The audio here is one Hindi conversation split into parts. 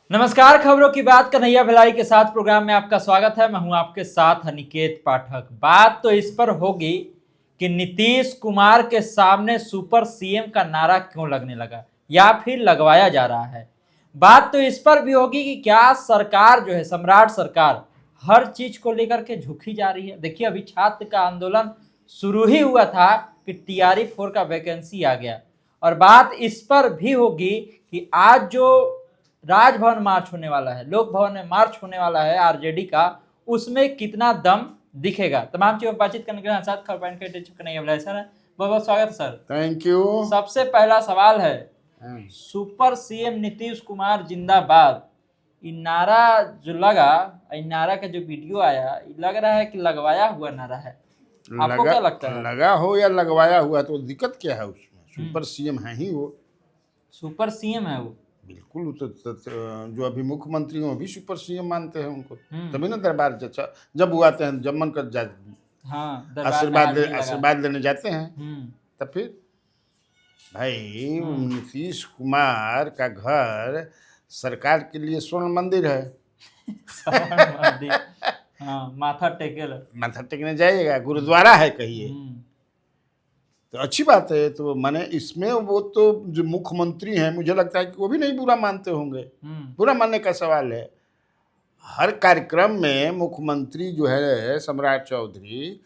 नमस्कार, खबरों की बात कन्हैया भिलाई के साथ प्रोग्राम में आपका स्वागत है। मैं हूं आपके साथ अनिकेत पाठक। बात तो इस पर होगी कि नीतीश कुमार के सामने सुपर सीएम का नारा क्यों लगने लगा या फिर लगवाया जा रहा है। बात तो इस पर भी होगी कि क्या सरकार जो है, सम्राट सरकार, हर चीज को लेकर के झुकी जा रही है। देखिए, अभी छात्र का आंदोलन शुरू ही हुआ था कि टीआरई 4 का वैकेंसी आ गया। और बात इस पर भी होगी कि आज जो राजभवन मार्च होने वाला है, लोक भवन में मार्च होने वाला है आरजेडी का, उसमें कितना दम दिखेगा। तमाम चीजों पर बातचीत करने के साथ खबर पॉइंट के नहीं है सर। बहुत बहुत स्वागत सर। Thank you. सबसे पहला सवाल है, सुपर सीएम नीतीश कुमार जिंदाबाद, ये नारा जो लगा, इन नारा का जो वीडियो आया, लग रहा है कि लगवाया हुआ नारा है। आपको क्या लगता है? लगा हो या लगवाया हुआ तो दिक्कत क्या है उसमें? सुपर सीएम है ही वो। सुपर सीएम है वो, बिल्कुल। जो अभी मुख्यमंत्री हैं वो भी सुपर सीएम मानते हैं उनको। तभी ना दरबार जब वो आते हैं, जब मन कर जाते, हाँ, आशीर्वाद लेने जाते हैं। तब फिर भाई नीतीश कुमार का घर सरकार के लिए स्वर्ण मंदिर है। हाँ, माथा टेकने जाइएगा, गुरुद्वारा है कहिए, तो अच्छी बात है। तो माने इसमें वो तो जो मुख्यमंत्री हैं, मुझे लगता है कि वो भी नहीं बुरा मानते होंगे। बुरा मानने का सवाल है। हर कार्यक्रम में मुख्यमंत्री जो है सम्राट चौधरी,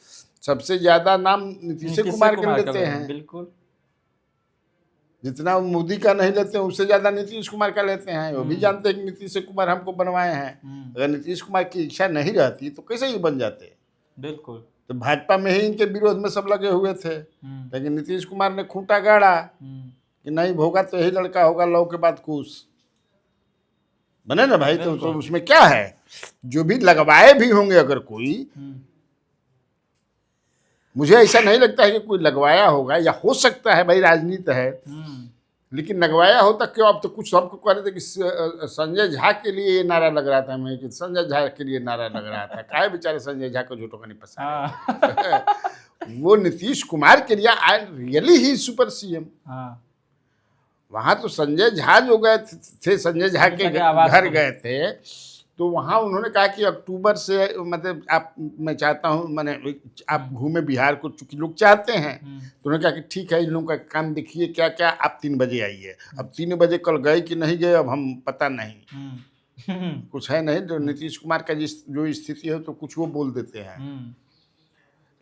सबसे ज्यादा नाम नीतीश कुमार के लेते हैं। बिल्कुल, जितना मोदी का नहीं लेते हैं उससे ज्यादा नीतीश कुमार का लेते हैं। वो भी जानते हैं कि नीतीश कुमार हमको बनवाए हैं। अगर नीतीश कुमार की इच्छा नहीं रहती तो कैसे ही बन जाते। बिल्कुल। तो भाजपा में ही इनके विरोध में सब लगे हुए थे, लेकिन नीतीश कुमार ने खूंटा गाड़ा कि नहीं होगा तो यही लड़का होगा, लौ के बाद कुछ बने ना भाई। तो उसमें क्या है, जो भी लगवाए भी होंगे अगर कोई, मुझे ऐसा नहीं लगता है कि कोई लगवाया होगा, या हो सकता है भाई राजनीति है, लेकिन लगवाया होता क्यों? अब तो कुछ सबको कह रहे थे कि संजय झा के लिए ये नारा लग रहा था, मैं कि संजय झा के लिए नारा लग रहा था। काहे बेचारे संजय झा को झूठों का नहीं पसंद। वो नीतीश कुमार के लिए रियली ही सुपर सीएम। वहां तो संजय झा जो गए थे, संजय झा के घर गए थे, तो वहाँ उन्होंने कहा कि अक्टूबर से, मतलब मैं चाहता हूँ, मैंने आप घूमे बिहार को, चूंकि लोग चाहते हैं। तो उन्होंने कहा कि ठीक है, इन लोगों का काम देखिए क्या क्या, आप 3 बजे आइए। अब 3 बजे कल गए कि नहीं गए, अब हम पता नहीं। कुछ है नहीं। जो नीतीश कुमार का जो स्थिति है, तो कुछ वो बोल देते हैं।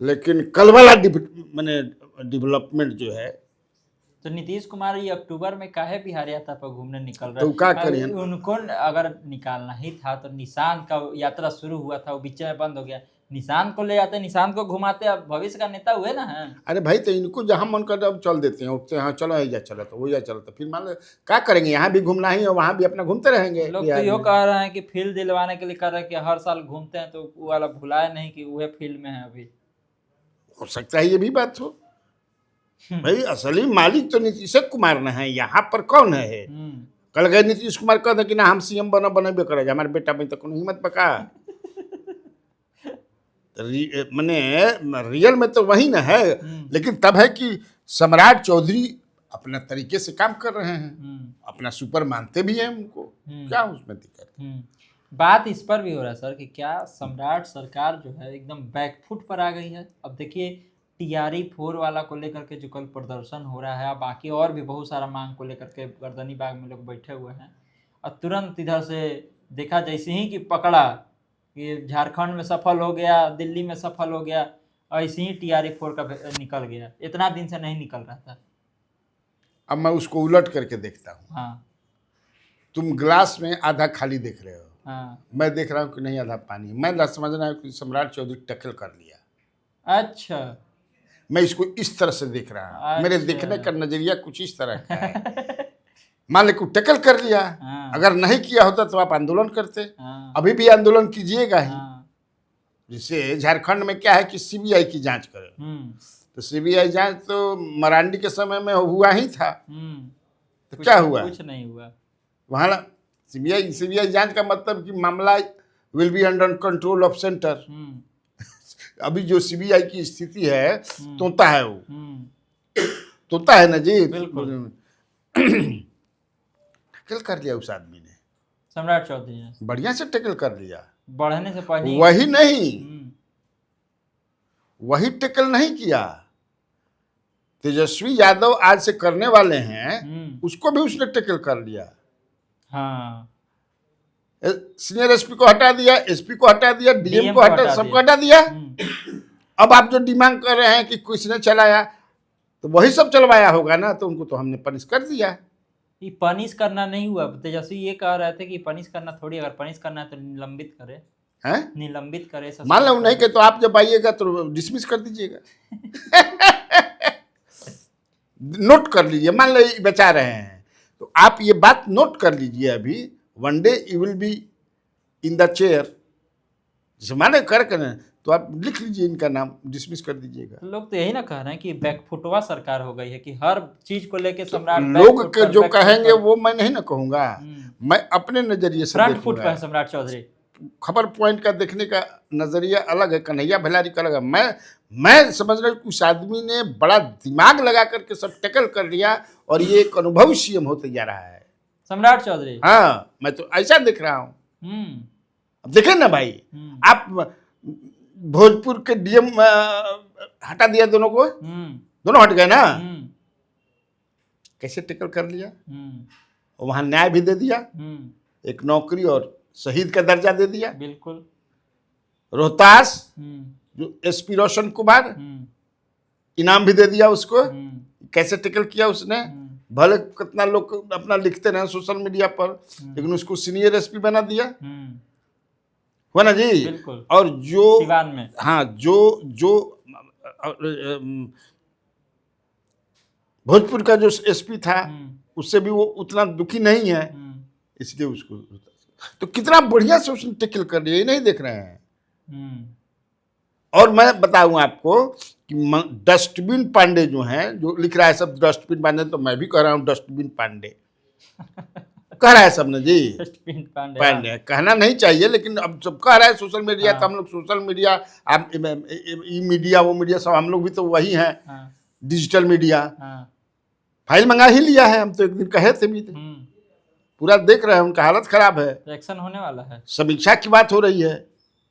लेकिन कल वाला मैंने डेवलपमेंट जो है, तो नीतीश कुमार ये अक्टूबर में काहे बिहार यात्रा पर घूमने निकल रहे? तो क्या करें? उनको अगर निकालना ही था तो निशांत का यात्रा शुरू हुआ था, वो बीच में बंद हो गया। निशांत को ले जाते, निशांत को घुमाते, अब भविष्य का नेता हुए ना है। अरे भाई, तो इनको जहाँ मन कर अब चल देते हैं, उठते हैं, हाँ चलो जा, चलो तो वो जा, चलो तो फिर मान लो क्या करेंगे, यहाँ भी घूमना ही है, वहाँ भी अपना घूमते रहेंगे। लोग तो यो कह रहे हैं कि फील्ड दिलवाने के लिए कर रहे हैं कि हर साल घूमते हैं, तो वो वाला भुलाए नहीं कि वह फील्ड में है अभी। हो सकता है ये भी बात हो। भाई असली मालिक तो नीतीश कुमार न है, यहाँ पर कौन है? कल गए नीतीश कुमार कह दे कि ना हम सीएम बने करेगा, हमारे बेटा में तो कोनो हिम्मत पका। मैंने रियल में तो वही ना है, लेकिन तब है कि सम्राट चौधरी अपना तरीके से काम कर रहे हैं, अपना सुपर मानते भी हैं उनको। क्या उसमें दिक्कत? बात इस पर भी हो रहा है सर कि क्या सम्राट सरकार जो है एकदम बैकफुट पर आ गई है। अब देखिए, टीआरई 4 वाला को लेकर के जो कल प्रदर्शन हो रहा है, बाकी और भी बहुत सारा मांग को लेकर के गर्दनी बाग में लोग बैठे हुए हैं, और तुरंत इधर से देखा जैसे ही कि पकड़ा कि झारखंड में सफल हो गया, दिल्ली में सफल हो गया, ऐसे ही टीआरई 4 का निकल गया। इतना दिन से नहीं निकल रहा था। अब मैं उसको उलट करके देखता हूँ। हाँ, तुम ग्लास में आधा खाली देख रहे हो, हाँ, मैं देख रहा हूँ कि नहीं आधा पानी। मैं समझ रहा हूँ कि सम्राट चौधरी टक्कर कर लिया। अच्छा, मैं इसको इस तरह से देख रहा हूँ। अच्छा। मेरे देखने का नजरिया कुछ इस तरह का है। मान लो टैकल कर लिया। अगर नहीं किया होता तो आप आंदोलन करते। अभी भी आंदोलन कीजिएगा ही। जैसे झारखंड में क्या है कि सीबीआई की जांच करे, तो सीबीआई जांच तो मरांडी के समय में हुआ ही था। तो क्या हुआ? कुछ नहीं हुआ। वहाँ सीबीआई जांच का मतलब कि मामला will be under control of centre. अभी जो सीबीआई की स्थिति है, तोता है वो, तोता है ना जी। बिल्कुल टैकल कर लिया उस आदमी ने। सम्राट चौधरी ने बढ़िया से टैकल कर लिया। बढ़ने से पहले वही नहीं, हम्म, वही टैकल नहीं किया। तेजस्वी यादव आज से करने वाले हैं, उसको भी उसने टैकल कर लिया। हाँ सीनियर एसपी को हटा दिया, एसपी को हटा दिया, डीएम को हटा, सबको हटा दिया। अब आप जो डिमांड कर रहे हैं कि किसने चलाया, तो वही सब चलवाया होगा ना, तो उनको तो हमने पनिश कर दिया। ये पनिश करना नहीं हुआ। तेजस्वी ये कह रहे थे कि पनिश करना थोड़ी, अगर पनिश करना है तो निलंबित करे, हैं? निलंबित करे। मान लो नहीं कि तो आप जब आइएगा तो डिसमिस कर दीजिएगा। नोट कर लीजिए, मान लो ये बचा रहे हैं तो आप ये बात नोट कर लीजिए। अभी one day you will be in the chair, जैसे माने कर तो आप लिख लीजिए इनका नाम, डिसमिस कर दीजिएगा। लोग तो यही ना कह रहे हैं कि बैकफुटवा सरकार हो गई है, कि हर चीज को लेके सम्राट लोग के जो कहेंगे वो मैं नहीं ना कहूंगा, मैं अपने नजरिए से फ्रंट फुट पे सम्राट चौधरी। खबर पॉइंट का देखने का नजरिया अलग है, कन्हैया भलारी का अलग है। मैं समझ रहा हूँ कि उस आदमी ने बड़ा दिमाग लगा करके सब टैकल कर लिया और ये एक अनुभवी सीएम होते जा रहा है सम्राट चौधरी। हाँ, मैं तो ऐसा देख रहा हूँ। अब देखें ना भाई, आप भोजपुर के डीएम हटा दिया दोनों को, दोनों हट गए ना, कैसे टैकल कर लिया। वहां न्याय भी दे दिया, एक नौकरी और शहीद का दर्जा दे दिया। बिल्कुल। रोहतास जो एसपी रोशन कुमार, इनाम भी दे दिया उसको। कैसे टैकल किया उसने, भले कितना लोग अपना लिखते रहे सोशल मीडिया पर, लेकिन उसको सीनियर एसपी बना दिया, हुआ ना जी। बिल्कुल। और जो सिवान में, हाँ, जो भोजपुर का जो एसपी था उससे भी वो उतना दुखी नहीं है, इसलिए उसको, तो कितना बढ़िया से उसने टैकल कर लिया, ये नहीं देख रहे हैं। और मैं बताऊं आपको कि डस्टबिन पांडे जो हैं, जो लिख रहा है सब डस्टबिन पांडे, तो मैं भी कह रहा हूँ डस्टबिन पांडे कह रहा है सबने जी। डस्टबिन पांडे कहना नहीं चाहिए, लेकिन अब सब कह रहा है सोशल मीडिया। तो हम लोग सोशल मीडिया, आप ई मीडिया वो मीडिया सब हम लोग भी तो वही हैं, डिजिटल मीडिया। फाइल मंगा ही लिया है, हम तो एक दिन कहे थे भी, पूरा देख रहे हैं, उनका हालत खराब है, एक्शन होने वाला है, समीक्षा की बात हो रही है।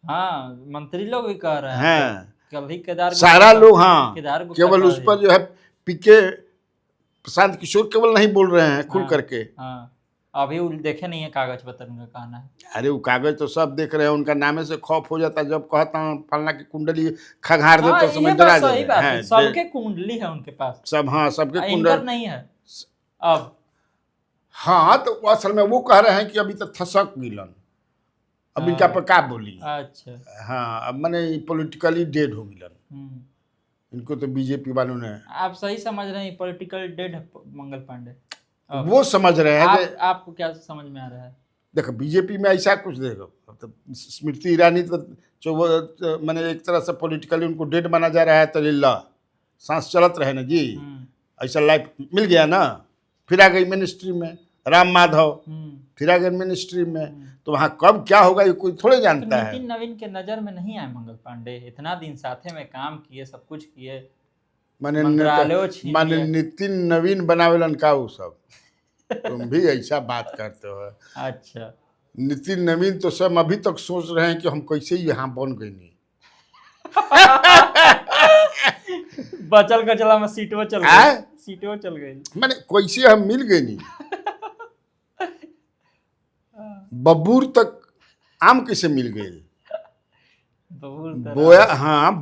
हाँ, मंत्री लोग भी कह रहे हैं। हाँ, कल ही केदार सारा लोग, हाँ, केवल उस पर जो है पीके प्रशांत किशोर केवल नहीं बोल रहे हैं खुल करके। हाँ, अभी देखे नहीं है कागज पत्र, उनका कहना है। अरे वो कागज तो सब देख रहे हैं, उनका नामे से खौफ हो जाता है जब कहता हूँ फलना की कुंडली खंगार दे तो समझ डरा जाए। सबके कुंडली है उनके पास सब, हाँ, सबके कुंडली नहीं है अब। हाँ, तो असल में वो कह रहे हैं कि अभी तो थसक गिलन, अब इनका पर का बोली। अच्छा, हाँ, अब मैंने पॉलिटिकली डेड हो गिलन, इनको तो बीजेपी वालों ने। आप सही समझ रहे हैं, पॉलिटिकल डेड है मंगल पांडे, वो समझ रहे हैं। आपको क्या समझ में आ रहा है? देखो बीजेपी में ऐसा कुछ, देखो तो स्मृति ईरानी तो जो मैंने एक तरह से पॉलिटिकली उनको डेड माना जा रहा है, तो लीला सांस चलत रहे ना जी, ऐसा लाइफ मिल गया ना। फिर आ गई मिनिस्ट्री में राम माधव, फिर आ गए मिनिस्ट्री में, तो वहाँ कब क्या होगा ये कोई थोड़े जानता है। नितिन नवीन के नजर में नहीं आए मंगल पांडे, इतना दिन साथे में काम किए, सब कुछ किए, माने नितिन नवीन बनावेलन का वो सब। तुम भी ऐसा बात करते हो। अच्छा, नितिन नवीन तो सब अभी तक सोच रहे हैं कि हम कैसे यहाँ बन गए नहीं। बचल कचला में सीटों चल गई, सीटों चल गई, मैंने कैसे हम मिल गए नहीं। बबूर तक आम कैसे मिल गए, बोया, हाँ,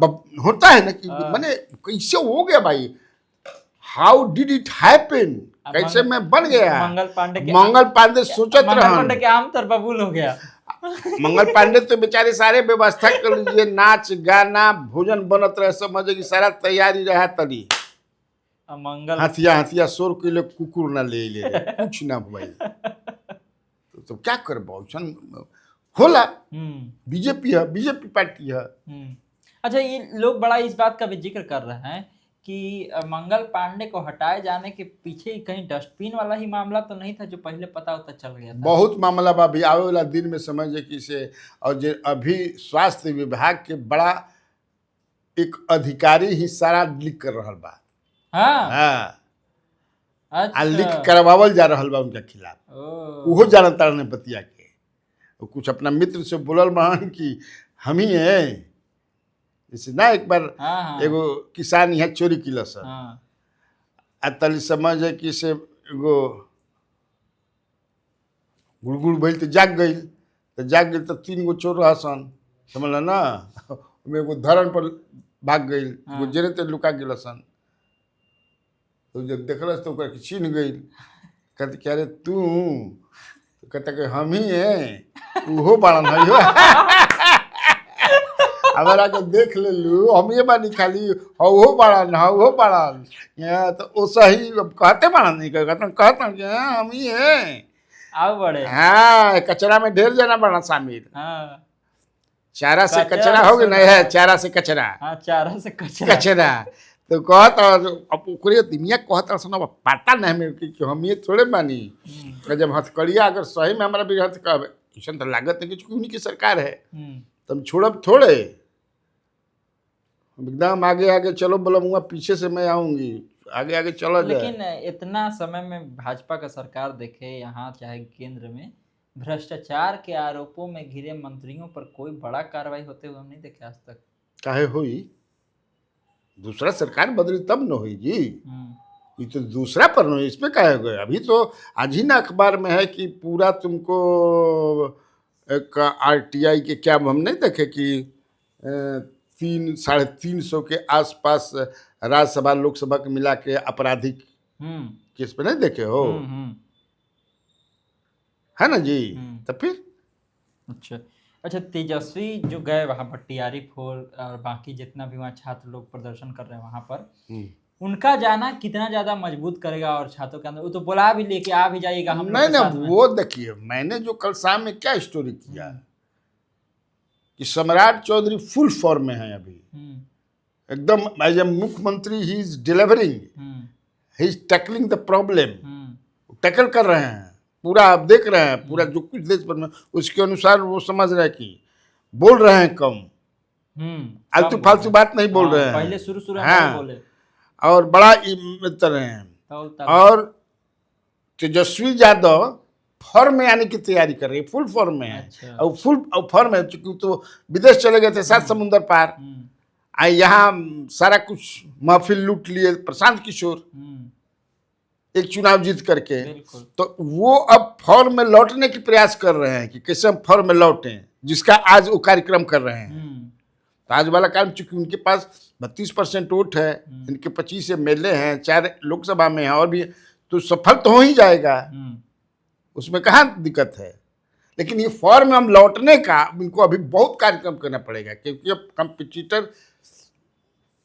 होता है ना कि मैंने कैसे हो गया भाई, हाउ डिड इट हैपन, कैसे मैं बन गया। मंगल पांडे सोचत रहा के आम तर बबूल हो गया। मंगल पांडे तो बेचारे सारे व्यवस्था कर लीजिए, नाच गाना भोजन बनत रहे, समझे कि सारा तैयारी रहा तली। मंगल हथिया 100 किलो कुकुर ना ले कुछ ना भाई। तो क्या कर होला, बीजेपी है, बीजेपी पार्टी है। अच्छा, ये लोग बड़ा इस बात का भी जिक्र कर रहे हैं कि मंगल पांडे को हटाए जाने के पीछे कहीं डस्टबिन वाला ही मामला तो नहीं था, जो पहले पता होता चल गया था। बहुत मामला बा, अभी आवे वाला दिन में समझे कि से, और जो अभी स्वास्थ्य विभाग के बड़ा एक अधिकारी ही सारा लीक कर रहा बा। हाँ, अच्छा, लीक करवावल जा रहा बा उनके खिलाफ, वो जानता ने बतिया के। वो कुछ अपना मित्र से बोलल बहन कि हम ही है। जैसे ना एक बार हाँ हाँ एगो किसान यहाँ चोरी किला सर, हाँ आ तली समझ है कि से एगो गुड़गुड़ भइल तो जाग गई, तो 3 गो चोर हसन समझल ना, ओमे एगो धरन पर भाग गई, एगो जेने ते लुका गेल सन। तो जब देखलस तो ओकरा के छीन गई, कहते क्या रे तू, तो कहता कि हम ही हैं, उहो बाड़न है हमारा के देख ले लू, हम ये बानी खाली हो बाड़न हो बाड़न, तो वो सही कहते बाड़न नहीं कहता कि हम ही हैं। आओ बड़े। हाँ, कचरा में ढेर जना बाड़न शामिल। हाँ चारा से कचरा कचरा हो से गया, नहीं है चारा से कचरा, हाँ चारा से कचरा। कचरा तो कहता अब ओकरे दुनिया कहता सुना पता नहीं हमें कि हम ये थोड़े बानी। जब हथकड़िया अगर सही में हमारा भी हथ ऐसा तो लागत है कि चूंकि उन्हीं की सरकार है, तो हम छोड़ब थोड़े, एकदम आगे आगे चलो, बोला मुँह पीछे से मैं आऊंगी, आगे आगे चला जाए। लेकिन इतना समय में भाजपा का सरकार देखे यहाँ चाहे केंद्र में, भ्रष्टाचार के आरोपों में घिरे मंत्रियों पर कोई बड़ा कार्रवाई होते हुए हम नहीं देखे आज तक। काहे हुई, दूसरा सरकार बदली तब न हुई जी, ये तो दूसरा पर नहीं, इसमें काहे हो गए। अभी तो आज ही ना अखबार में है कि पूरा तुमको एक RTI के क्या हम नहीं देखे कि 300-350 के आसपास राज्यसभा लोकसभा के मिला के आपराधिक केस पे नहीं देखे हो, है ना जी। तो फिर अच्छा तेजस्वी जो गए वहाँ भट्टियारी फोर और बाकी जितना भी वहाँ छात्र लोग प्रदर्शन कर रहे हैं वहाँ पर, उनका जाना कितना ज्यादा मजबूत करेगा और छात्रों के अंदर, वो तो बुला भी लेके आ भी जाएगा हम नहीं ना। वो देखिए मैंने जो कल शाम में क्या स्टोरी किया कि सम्राट चौधरी फुल फॉर्म में है अभी, एकदम एज ए मुख्यमंत्री he is delivering, he is tackling the problem, tackle कर रहे हैं पूरा। आप देख रहे हैं पूरा जो कुछ देश भर में उसके अनुसार वो समझ रहे हैं कि बोल रहे हैं कम, आलतू फालतू बात नहीं बोल रहे हैं, पहले शुरू हाँ, बोले और बड़ा तरह हैं। और तेजस्वी यादव फॉर्म में आने की तैयारी कर रही है, फुल फॉर्म में है। अच्छा। और फुल फॉर्म है चूंकि तो विदेश चले गए थे 7 समुंदर पार, आए यहाँ सारा कुछ महफिल लूट लिए प्रशांत किशोर एक चुनाव जीत करके, तो वो अब फॉर्म में लौटने की प्रयास कर रहे हैं कि कैसे हम फॉर्म में लौटें, जिसका आज वो कार्यक्रम कर रहे हैं। तो आज वाला काम चूंकि उनके पास 32% वोट है, इनके 25 MLA हैं, 4 लोकसभा में हैं और भी, तो सफल तो हो ही जाएगा, उसमें कहाँ दिक्कत है। लेकिन ये फॉर्म में हम लौटने का इनको अभी बहुत कार्यक्रम करना पड़ेगा, क्योंकि अब कंपिटिटर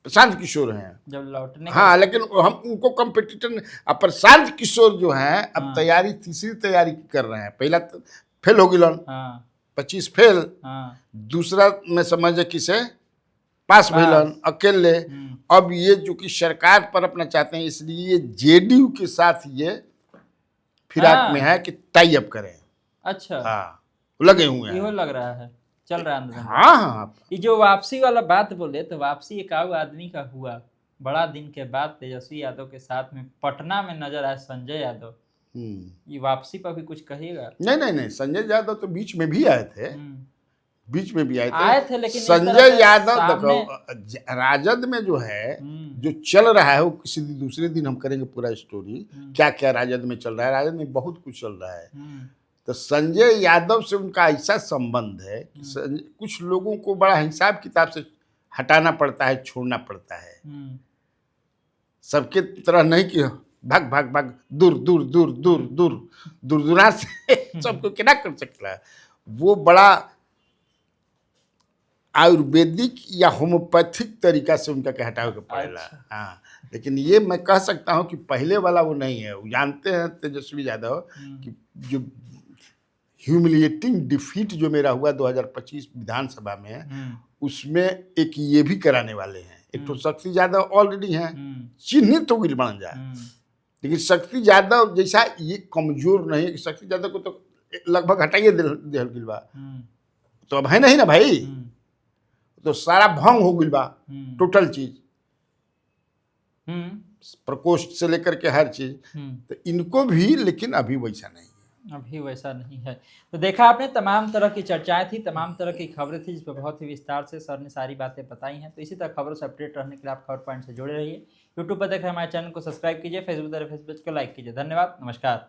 प्रशांत किशोर हैं जब लौटने। हाँ, लेकिन हम उनको कंपिटिटर, अब प्रशांत किशोर जो हैं अब तैयारी, तीसरी तैयारी कर रहे हैं। पहला फेल हो गिलन, 25 फेल, दूसरा में समझे किसे पास भइलन अकेले। अब ये जो कि सरकार पर अपना चाहते हैं, इसलिए ये JDU के साथ ये फिराक में है कि टाई अप करें। अच्छा, हाँ, लगे हुए हैं, ये लग रहा है, चल रहा है अंदर। हाँ, ये जो वापसी वाला बात बोले, तो वापसी एक आदमी का हुआ बड़ा दिन के बाद तेजस्वी यादव के साथ में पटना में नजर आए संजय यादव। ये वापसी पर भी कुछ कहिएगा? नहीं, संजय यादव तो बीच में भी आए थे, बीच में भी आए थे, लेकिन संजय यादव देखो राजद में जो है जो चल रहा है वो किसी दूसरे दिन हम करेंगे पूरा स्टोरी, क्या क्या राजद में चल रहा है। राजद में बहुत कुछ चल रहा है। तो संजय यादव से उनका ऐसा संबंध है कि कुछ लोगों को बड़ा हिसाब किताब से हटाना पड़ता है, छोड़ना पड़ता है। सबके तरह नहीं कि भाग भाग भाग दूर दूर दूर दूर दूर दूर दूरा से सबको क्या कर सकता है। वो बड़ा आयुर्वेदिक या होम्योपैथिक तरीका से उनका के हटावे के पड़ेगा। अच्छा। हाँ, लेकिन ये मैं कह सकता हूँ कि पहले वाला वो नहीं है। वो जानते हैं तेजस्वी यादव कि जो ह्यूमिलिएटिंग डिफीट जो मेरा हुआ 2025 विधानसभा में, उसमें एक ये भी कराने वाले हैं। एक तो शक्ति यादव ऑलरेडी हैं, चिन्हित तो गिल बन जाए, लेकिन शक्ति यादव जैसा ये कमजोर नहीं है कि शक्ति यादव को तो लगभग हटाइए दिल गिलबा, तो अब है नहीं ना भाई, तो सारा भंग हो गिलबा टोटल चीज, प्रकोष्ठ से लेकर के हर चीज। तो इनको भी, लेकिन अभी वैसा नहीं है। अभी वैसा नहीं है। तो देखा आपने, तमाम तरह की चर्चाएं थी, तमाम तरह की खबरें थी, जिस पर बहुत ही विस्तार से सर ने सारी बातें बताई हैं। तो इसी तरह खबरों से अपडेट रहने के लिए आप खबर पॉइंट से जुड़े रहिए। यूट्यूब पर देख रहे हमारे चैनल को सब्सक्राइब कीजिए, फेसबुक पर फेसबुक को लाइक कीजिए। धन्यवाद, नमस्कार।